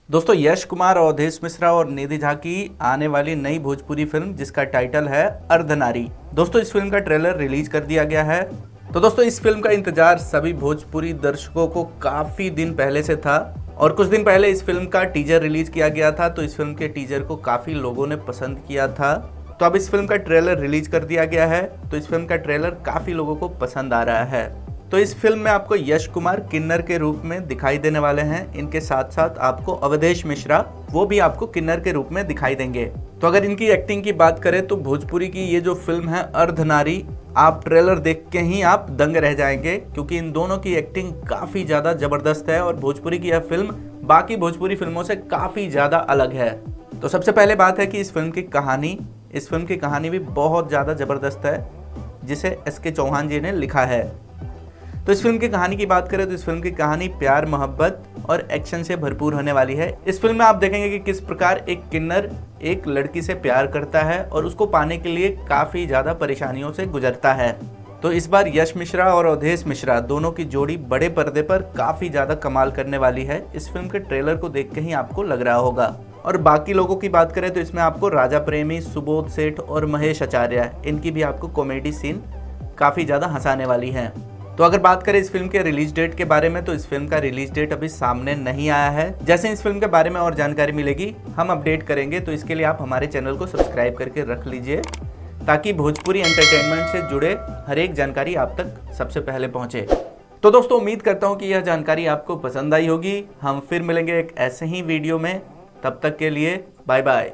दोस्तों यश कुमार, अवधेश मिश्रा और निधि झा की आने वाली नई भोजपुरी फिल्म जिसका टाइटल है अर्धनारी। दोस्तों इस फिल्म का ट्रेलर रिलीज कर दिया गया है। तो दोस्तों इस फिल्म का इंतजार सभी भोजपुरी दर्शकों को काफी दिन पहले से था और कुछ दिन पहले इस फिल्म का टीजर रिलीज किया गया था। तो इस फिल्म के टीजर को काफी लोगों ने पसंद किया था। तो अब इस फिल्म का ट्रेलर रिलीज कर दिया गया है। तो इस फिल्म का ट्रेलर काफी लोगों को पसंद आ रहा है। तो इस फिल्म में आपको यश कुमार किन्नर के रूप में दिखाई देने वाले हैं। इनके साथ साथ आपको अवधेश मिश्रा वो भी आपको किन्नर के रूप में दिखाई देंगे। तो अगर इनकी एक्टिंग की बात करें तो भोजपुरी की ये जो फिल्म है अर्धनारी, आप ट्रेलर देख के ही आप दंग रह जाएंगे क्योंकि इन दोनों की एक्टिंग काफी ज्यादा जबरदस्त है और भोजपुरी की यह फिल्म बाकी भोजपुरी फिल्मों से काफी ज्यादा अलग है। तो सबसे पहले बात है कि इस फिल्म की कहानी भी बहुत ज्यादा जबरदस्त है जिसे एस.के. चौहान जी ने लिखा है। तो इस फिल्म की कहानी की बात करें तो इस फिल्म की कहानी प्यार, मोहब्बत और एक्शन से भरपूर होने वाली है। इस फिल्म में आप देखेंगे कि किस प्रकार एक किन्नर एक लड़की से प्यार करता है और उसको पाने के लिए काफ़ी ज़्यादा परेशानियों से गुजरता है। तो इस बार यश मिश्रा और अवधेश मिश्रा दोनों की जोड़ी बड़े पर्दे पर काफ़ी ज़्यादा कमाल करने वाली है। इस फिल्म के ट्रेलर को देख के ही आपको लग रहा होगा। और बाकी लोगों की बात करें तो इसमें आपको राजा प्रेमी, सुबोध सेठ और महेश आचार्य, इनकी भी आपको कॉमेडी सीन काफ़ी ज़्यादा हंसाने वाली हैं। तो अगर बात करें इस फिल्म के रिलीज डेट के बारे में तो इस फिल्म का रिलीज डेट अभी सामने नहीं आया है। जैसे इस फिल्म के बारे में और जानकारी मिलेगी हम अपडेट करेंगे। तो इसके लिए आप हमारे चैनल को सब्सक्राइब करके रख लीजिए ताकि भोजपुरी एंटरटेनमेंट से जुड़े हर एक जानकारी आप तक सबसे पहले पहुंचे। तो दोस्तों उम्मीद करता हूं कि यह जानकारी आपको पसंद आई होगी। हम फिर मिलेंगे एक ऐसे ही वीडियो में। तब तक के लिए बाय बाय।